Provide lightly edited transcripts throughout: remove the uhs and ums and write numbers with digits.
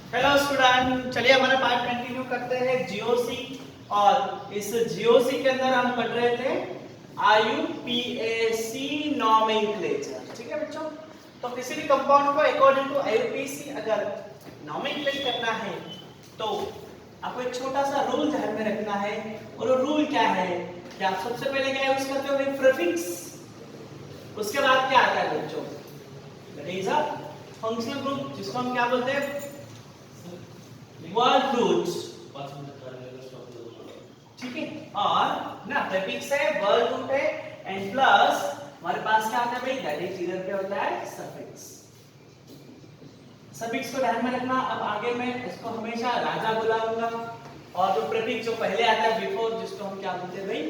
Hello student, चलिए हमारा part continue करते हैं जीओसी। और इस जीओसी के अंदर हम पढ़ रहे थे आईयूपीएसी नॉमेनक्लेचर। ठीक है बच्चों, तो किसी भी कंपाउंड को अकॉर्डिंग टू आईयूपीएसी अगर नॉमेनक्लेट करना है तो आपको एक छोटा सा रूल ध्यान में रखना है। और वो रूल क्या है कि आप सबसे पहले क्या यूज करते हो भाई, प्रीफिक्स। उसके बाद क्या आता है बच्चों, that is a functional group, जिसको हम क्या बोलते हैं, वर्ड रूट्स। ठीक है, और ना प्रीफिक्स है, वर्ड रूट है, एंड प्लस हमारे पास क्या होता है भाई, दैट इज इधर पे होता है सफिक्स। सफिक्स को ध्यान में रखना। अब आगे मैं इसको हमेशा राजा बुलाऊंगा, और जो प्रीफिक्स जो पहले आता है बिफोर, जिसको हम क्या बोलते हैं भाई,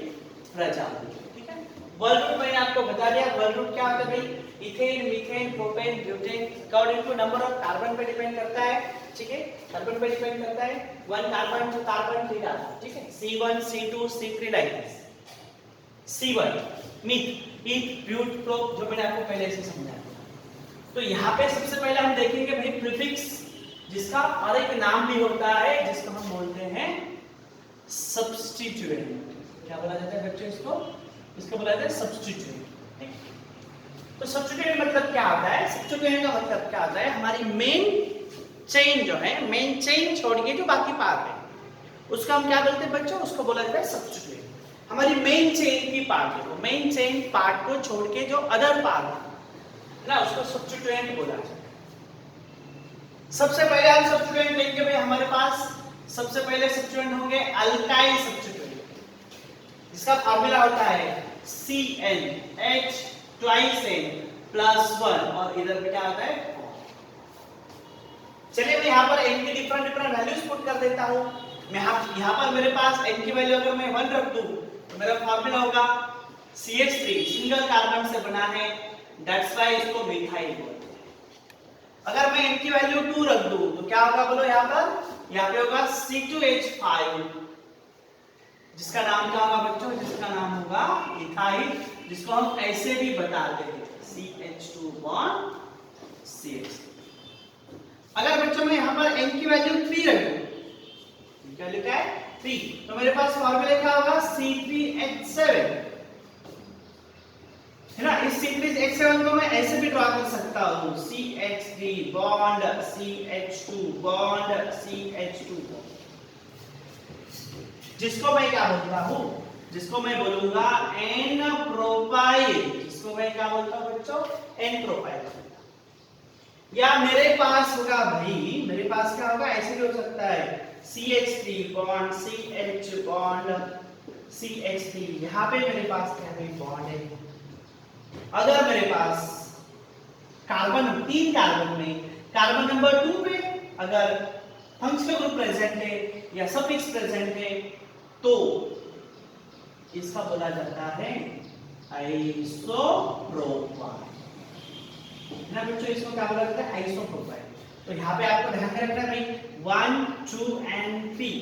प्रजा। ठीक है, वर्ड रूट मैंने आपको बता दिया। वर्ड रूट क्या होता है भाई, ethane, methane, propane, butane, according to number of carbon पे डिपेंड करता है। ठीक है, कार्बन पे डिपेंड करता है, 1 कार्बन, 2 कार्बन, 3 कार्बन। ठीक है, C1 C2 C3 like this. C1 meth, eth, but, prop, जो मैंने आपको पहले से समझाया। तो यहाँ पे सबसे पहले हम देखेंगे भाई प्रीफिक्स, जिसका और एक नाम भी होता है जिसको हम बोलते हैं सब्स्टिट्यूएंट। क्या बोला जाता है बच्चों इसको? इसको बोला जाता है सब्स्टिट्यूएंट। तो सब्स्टिट्यूएंट मतलब क्या होता है? सब्स्टिट्यूएंट का मतलब क्या होता है, हमारी मेन चेन जो है, मेन चेन छोड़ के जो बाकी पार्ट है उसका हम क्या बोलते हैं बच्चों, उसको बोला जाता है सब्स्टिट्यूएंट। हमारी मेन चेन की पार्ट है, मेन चेन पार्ट को छोड़ के जो अदर पार्ट है ना, उसको सब्स्टिट्यूएंट बोला जाता है। सबसे पहले हम सब्स्टिट्यूएंट लेंगे भाई, हमारे पास सबसे पहले सब्स्टिट्यूएंट होंगे अल्काइल सब्स्टिट्यूएंट, जिसका फार्मूला होता है CnH ट्वाइस N प्लस 1, और इधर पे क्या होता है। चलिए मैं यहाँ पर n की डिफरेंट वैल्यूज पुट कर देता हूँ। मैं यहाँ पर मेरे पास n की वैल्यू अगर मैं 1 रख दूं तो मेरा फार्मूला होगा CH3, सिंगल कार्बन से बना है, दैट्स व्हाई इसको मिथाइल बोलते हैं। अगर मैं n की वैल्यू 2 रख दूं तो क्या होगा बोलो, यहाँ पे होगा C2H5, जिसका नाम क्या होगा बच्चों, जिसका नाम होगा इथाइल, जिसको हम ऐसे भी बताते हैं CH2 बॉन्ड CH3। अगर बच्चों मैं यहाँ पर n की वैल्यू 3 रख दूं, वैल्यू क्या है 3, तो मेरे पास फार्मूला क्या होगा C3H7, है ना। इस C3H7 को मैं ऐसे भी ड्रॉ कर सकता हूँ, CH3 bond CH2 bond CH2 bond, जिसको मैं क्या बोलता हूँ, जिसको मैं बोलूंगा N प्रोपाइल। जिसको मैं क्या बोलता हूँ बच्चों, N प्रोपाइल। या मेरे पास होगा भाई, मेरे पास क्या होगा, ऐसे भी हो सकता है CH3 bond CH bond CH3, यहाँ पे मेरे पास क्या है, बॉन्ड है। अगर मेरे पास कार्बन 3 कार्बन में कार्बन नंबर 2 पे अगर फंक्शनल ग्रुप प्रेजेंट है या सफिक्स प्रेजेंट है तो इसका बोला जाता है आइसोप्रोपाइल ना बच्चों। इसको क्या बोला जाता है, आइसोप्रोपाइल। तो यहाँ पे आपको ध्यान में रखना है भाई 1 2 एंड 3,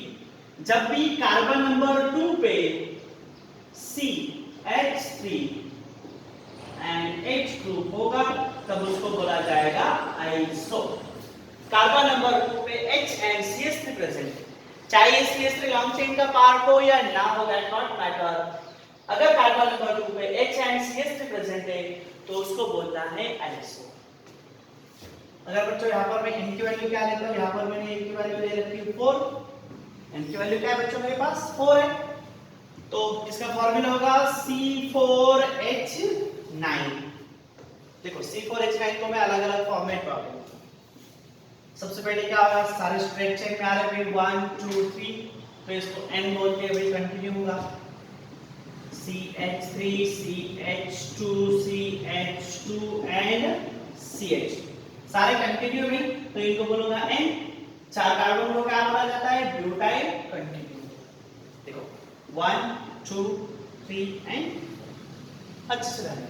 जब भी कार्बन नंबर 2 पे CH3 एंड H ग्रुप होगा तब उसको बोला जाएगा आइसो। कार्बन नंबर 2 पे H एंड CH3 प्रेजेंट है, चाहे CH3 लॉन्ग चेन का पार्ट हो या ना हो, दैट नॉट मैटर। अगर कार्बन नंबर 2 पे H एंड CH3 प्रेजेंट है तो उसको बोलना है आइसो। अगर बच्चों यहाँ पर मैं n की वैल्यू क्या लेता हूँ, यहाँ पर मैंने n की वैल्यू ले रखी है 4, n की वैल्यू क्या है बच्चों, मेरे पास 4 है, तो इसका फार्मूला होगा C4H9। देखो C4H9 को मैं अलग अलग फॉर्मेट में रखूंगा। सबसे पहले क्या होगा, सारे स्ट्रेट चेन में आ रहे हैं 1 2 3, तो इसको n बोल के भाई कंटिन्यू होगा CH3 CH2 CH2 and CH, सारे कंटिन्यू में, तो इनको बोलूंगा n। 4 कार्बन को क्या बोला जाता है, ब्यूटाइल कंटिन्यू। देखो 1 2 3 एंड अच्छे से ध्यान।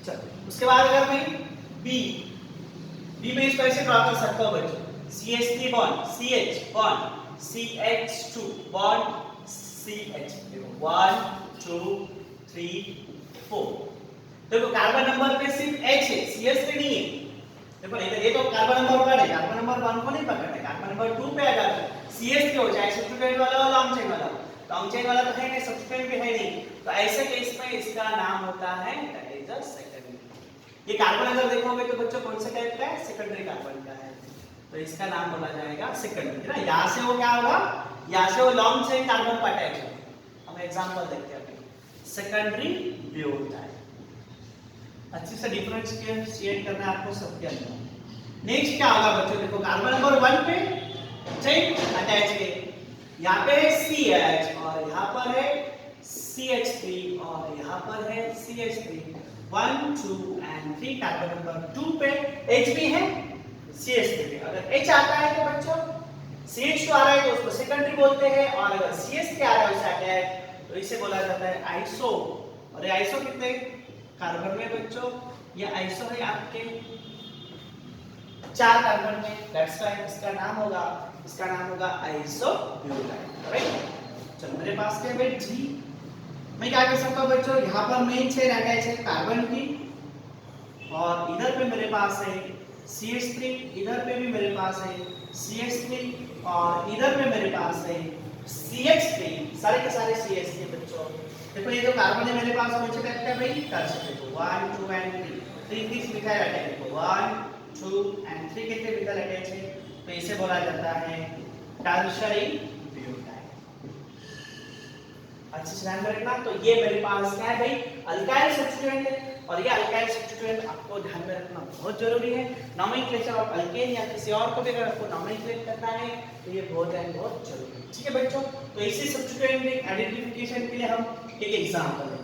चलो उसके बाद अगर मैं B में इसको ऐसे ड्रॉ कर सकता हूं बच्चों, CH3 bond CH bond CH2 bond CH। देखो 1 2 3 4, देखो कार्बन नंबर पे सिर्फ H है, CH3 नहीं है, देखो इधर ये तो कार्बन नंबर 1 है, कार्बन नंबर 1 को नहीं पकड़ना है, कार्बन नंबर 2 पे आ जाता है। CH3 हो जाए सब्स्टिट्यूएंट वाला और लॉन्ग चेन वाला। लॉन्ग चेन वाला तो है नहीं, सब्स्टिट्यूएंट भी है नहीं, तो ऐसे केस में इसका नाम होता है दैट इज अ सेकेंडरी। ये कार्बन अगर देखोगे तो बच्चों कौन से टाइप का है, सेकेंडरी कार्बन का है, तो इसका नाम बोला जाएगा सेकेंडरी ना। यहां से वो क्या होगा, यहां से वो लॉन्ग चेन कार्बन पर अटैच है। हम एग्जांपल देखते हैं अभी, सेकेंडरी ब्यूटाइल। अच्छे से डिफरेंशिएट करना है आपको सबके अंदर। नेक्स्ट क्या होगा बच्चों, देखो कार्बन नंबर 1 पे चेन अटैच है, यहाँ पे है CH और यहाँ पर है CH3 और यहाँ पर है CH3, 1 2 and 3। कार्बन नंबर 2 पे H भी है, CH3 पे अगर H आता है तो बच्चों CH2 आ रहा है तो उसको सेकेंडरी बोलते हैं, और अगर CH3 आ रहा है उससे अटैच तो इसे बोला जाता है आइसो। और ये आइसो कितने कार्बन में बच्चों, ये आइसो है आपके 4 कार्बन में, दैट्स व्हाई इसका नाम होगा आइसोब्यूटाइल, राइट। चलो मेरे पास क्या है भाई G, मैं क्या कर सकता हूं बच्चों, यहां पर मेन चेन अटैच है कार्बन की, और इधर पे मेरे पास है CH3, इधर पे भी मेरे पास है CH3 और इधर पे मेरे पास है CH3, सारे के सारे CH3 बच्चों। देखो ये जो कार्बन है मेरे पास कौन से टाइप का भाई, टर्शियरी, 1 2 and 3 3 मिथाइल अटैच है, 1 2 and 3 कितने मिथाइल अटैच है, तो इसे बोला जाता है टर्शियरी ब्यूटाइल। अच्छे से ध्यान में रखना। तो ये मेरे पास क्या है भाई, अल्काइल सब्स्टिट्यूएंट है, और ये अल्काइल सब्स्टिट्यूएंट आपको ध्यान में रखना बहुत जरूरी है। नोमेनक्लेचर ऑफ अल्केन या किसी और को भी अगर आपको नोमेनक्लेट करना है तो ये बहुत जरूरी है, ठीक है बच्चों। तो इसी सब्स्टिट्यूएंट के आइडेंटिफिकेशन के लिए हम एक एग्जांपल है,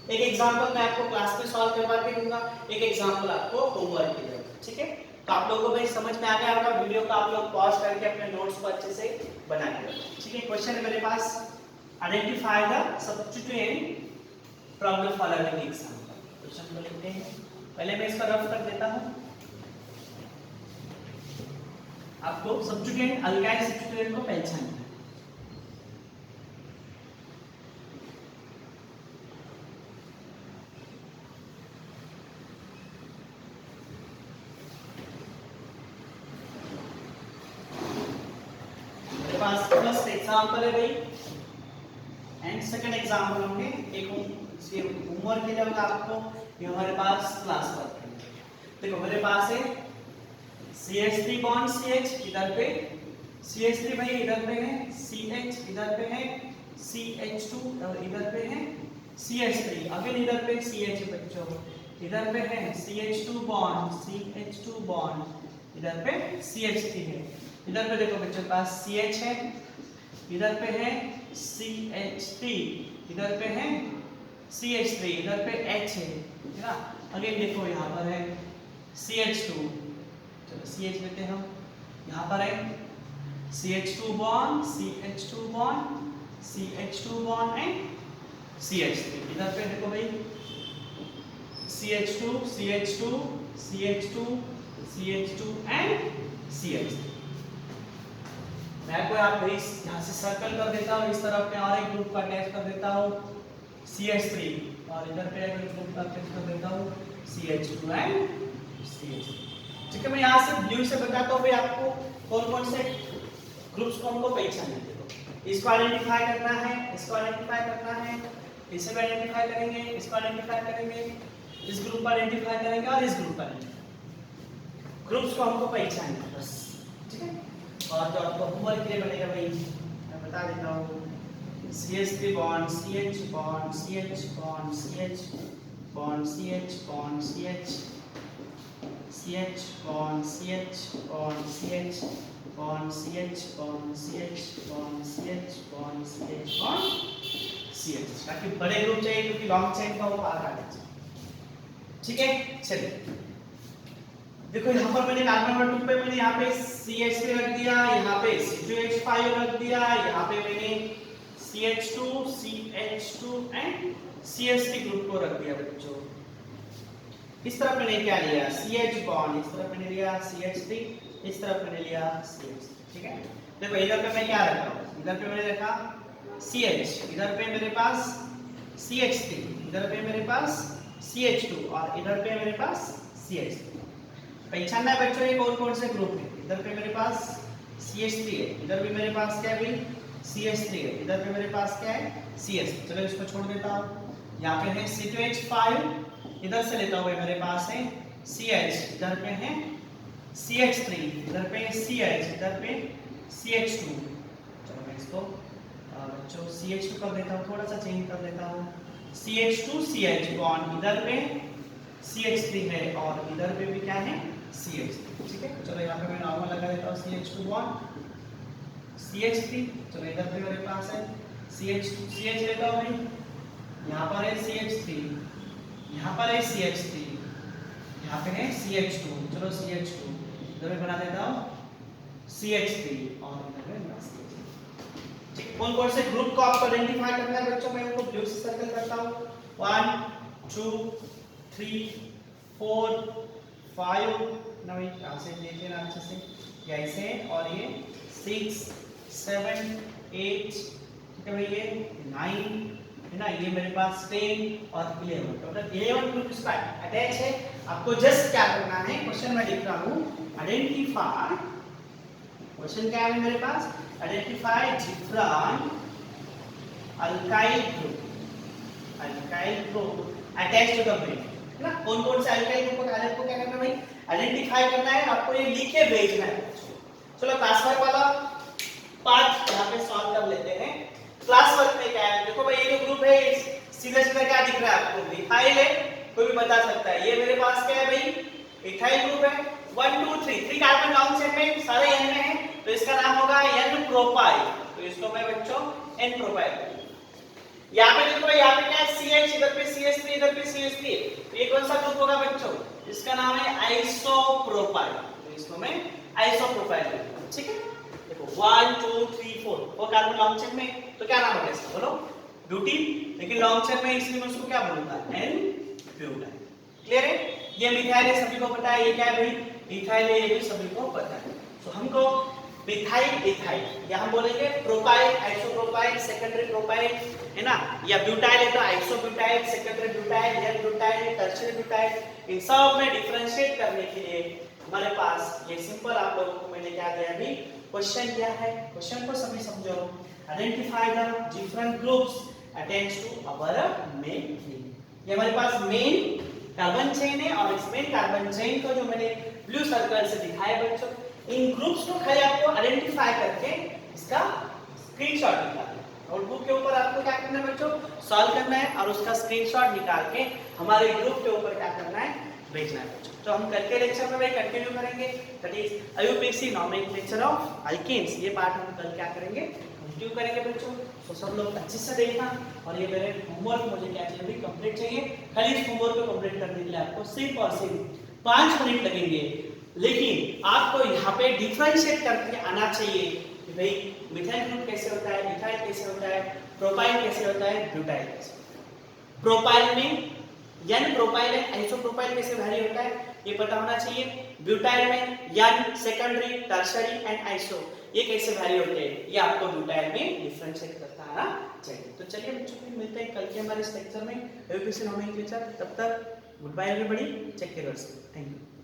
एक एग्जांपल मैं आपको क्लास में सॉल्व करवा के दूंगा, एक एग्जांपल आपको होमवर्क के लिए, ठीक है। तो आप लोगों को भाई समझ में आ गया होगा, वीडियो को आप लोग पॉज करके अपने नोट्स को अच्छे से बनाइए, ठीक है। क्वेश्चन है मेरे पास, identify the substituent from the following example. Question को लिखते हैं, पहले मैं इसका रफ कर देता हूं। आपको सब्स्टिट्यूएंट, अल्काइल सब्स्टिट्यूएंट को पहचानना है। फर्स्ट एग्जांपल है भाई एंड सेकंड एग्जांपल होंगे, एक होमवर्क के लिए होगा आपको, ये हमारे पास क्लास वर्क है। देखो मेरे पास है CH3 बॉन्ड CH, इधर पे CH3 भाई इधर पे है CH, इधर पे है CH2 और इधर पे है CH3, अगेन इधर पे CH बच्चों, इधर पे है CH2 बॉन्ड, इधर पे CH3 है, इधर पे देखो बच्चों के पास CH है, इधर पे है CH3, इधर पे है CH3, इधर पे H है ना। अगेन देखो यहाँ पर है CH2, चलो CH लेते हैं हम, यहाँ पर है CH2 बॉन्ड एंड CH3, इधर पे देखो भाई CH2 एंड CH3। मैं आपको यहाँ से सर्कल कर देता हूँ, इस तरफ में और एक ग्रुप का अटैच कर देता हूँ CH3, और इधर पे एक ग्रुप का अटैच कर देता हूँ CH2 एंड CH3, ठीक है। मैं यहाँ से ब्लू से बताता हूँ भाई आपको कौन कौन से ग्रुप्स को हमको पहचानना है। इसको आइडेंटिफाई करना है, इसको आइडेंटिफाई करना है, इसे भी आइडेंटिफाई करेंगे, इसको आइडेंटिफाई करेंगे, इस ग्रुप को आइडेंटिफाई करेंगे और इस ग्रुप को आइडेंटिफाई, ग्रुप्स को हमको पहचानना है बस, ठीक है। और जो आपको होमवर्क के लिए बनेगा भाई मैं बता देता हूँ, CH3 bond CH bond CH bond CH bond CH bond CH CH bond CH bond CH bond CH bond CH bond CH bond CH bond CH, ताकि बड़े ग्रुप चाहिए क्योंकि लॉन्ग चेन का वो पार काटना चाहिए, ठीक है। चलिए देखो यहाँ पर मैंने कार्बन नंबर 2 पे मैंने यहाँ पे CH3 रख दिया, यहाँ पे C2H5 रख दिया, यहाँ पे मैंने CH2 एंड CH3 ग्रुप को रख दिया बच्चों। इस तरफ मैंने क्या लिया CH बॉन्ड, इस तरफ मैंने लिया CH3, इस तरफ मैंने लिया CH, ठीक है। देखो इधर पे मैं क्या रखा हूँ, इधर पे मैंने रखा CH, इधर पे मेरे पास CH3, इधर पे मेरे पास CH2 और इधर पे मेरे पास CH3। पहचानना है बच्चों ये कौन कौन से ग्रुप है। इधर पे मेरे पास CH3 है, इधर भी मेरे पास क्या है भाई CH3 है, इधर पे मेरे पास क्या है CS। चलो इसको छोड़ देता हूँ। यहाँ पे है C2H5, इधर से लेता हुआ मेरे पास है CH, इधर पे है CH3, इधर पे CH, इधर पे CH2। चलो मैं इसको बच्चों CH2 कर देता हूँ, थोड़ा सा चेंज कर देता हूँ। CH2 CH बॉन्ड, इधर पे CH3 है और इधर पे भी क्या है CH3। ठीक है, चलो यहाँ पे मैं नॉर्मल लगा देता हूँ CH2 बॉन्ड CH3। चलो इधर पे मेरे पास है CH2 CH लेता हूँ भाई, यहाँ पर है CH3, यहाँ पर है CH3, यहाँ पे है CH2। चलो CH2 इधर में बना देता हूँ CH3 और इधर में बना CH3। ठीक, कौन कौन से ग्रुप को आपको आइडेंटिफाई करना है बच्चों, मैं उनको ब्लू से सर्कल करता हूँ। 1 2 3 4 5 ना भाई यहाँ से देख लेना अच्छे से, ये ऐसे और ये 6 7 8 ठीक है भाई, ये 9 है ना, ये मेरे पास 10 और 11, टोटल 11 ग्रुप इसका अटैच है। आपको जस्ट क्या करना है, क्वेश्चन में लिख रहा हूँ आइडेंटिफाई, क्वेश्चन क्या है मेरे पास, identify different alkyl group attach to the brain है ना। कौन कौन से अल्काइल ग्रुप को क्या करना है भाई, आइडेंटिफाई करना है, आपको ये लिख के भेजना है। चलो क्लास वर्क वाला पार्ट यहाँ पे सॉल्व कर लेते हैं। क्लास वर्क में क्या है, देखो भाई ये जो ग्रुप है सीधा सीधा क्या दिख रहा है आपको, मिथाइल है, कोई भी बता सकता है। ये मेरे पास क्या है भाई इथाइल ग्रुप है, 1 2 3 कार्बन लॉन्ग चेन में सारे n में है, तो इसका नाम होगा n प्रोपाइल, तो इसको मैं बच्चों n प्रोपाइल। यहाँ पे देखो यहाँ पे क्या है CH, इधर पे CH3, इधर पे CH3, तो ये कौन सा ग्रुप होगा बच्चों, इसका नाम है आइसोप्रोपाइल, तो इसको मैं आइसोप्रोपाइल। ठीक है, देखो 1 2 3 4 वो कार्बन लॉन्ग चेन में, तो क्या नाम होगा इसका बोलो ब्यूटीन, लेकिन लॉन्ग चेन में इसलिए मैं उसको क्या बोलूंगा n ब्यूटाइल। क्लियर है, ये मिथाइल है सभी को पता है, ये क्या है भाई इथाइल है, ये भी सभी को पता है। तो हमको मिथाइल इथाइल या हम बोलेंगे प्रोपाइल आइसोप्रोपाइल सेकेंडरी प्रोपाइल है ना, या ब्यूटाइल है तो आइसोब्यूटाइल सेकेंडरी ब्यूटाइल या ब्यूटाइल टर्शियरी ब्यूटाइल, इन सब में डिफरेंशिएट करने के लिए हमारे पास ये सिंपल आप लोगों को मैंने क्या दिया अभी क्वेश्चन क्या है, क्वेश्चन को सभी समझो। Identify the different groups attached to our main chain. ये हमारे पास मेन कार्बन चेन है और इस मेन कार्बन चेन को जो मैंने ब्लू सर्कल से दिखाया बच्चों, इन ग्रुप्स को खाली आपको आइडेंटिफाई करके इसका स्क्रीनशॉट निकालना है। नोटबुक के ऊपर आपको क्या करना है बच्चों, सॉल्व करना है और उसका स्क्रीनशॉट निकाल के हमारे ग्रुप के ऊपर क्या करना है, भेजना है बच्चों। तो हम कल के लेक्चर में भाई कंटिन्यू करेंगे, that is IUPAC nomenclature of alkanes, ये पार्ट हम कल क्या करेंगे कंटिन्यू करेंगे बच्चों। तो सब लोग अच्छे से देखना, और ये मेरे होमवर्क मुझे क्या चाहिए भाई कंप्लीट चाहिए। खाली इस होमवर्क को कंप्लीट करने के लिए आपको सिर्फ और सिर्फ 5 मिनट लगेंगे, लेकिन आपको यहाँ पे डिफरेंशिएट करके आना चाहिए कि भाई मिथाइल ग्रुप कैसे होता है, इथाइल कैसे होता है, प्रोपाइल कैसे होता है, ब्यूटाइल कैसे होता है। प्रोपाइल में n प्रोपाइल है, आइसोप्रोपाइल कैसे वैरी होता है ये पता होना चाहिए। ब्यूटाइल में n secondary tertiary and iso ये कैसे वैरी होते हैं, ये आपको ब्यूटाइल में डिफरेंशिएट करता आना चाहिए। तो चलिए बच्चों फिर मिलते हैं कल के हमारे इस लेक्चर में IUPAC नोमेनक्लेचर। तब तक goodbye everybody, take care of yourself, thank you.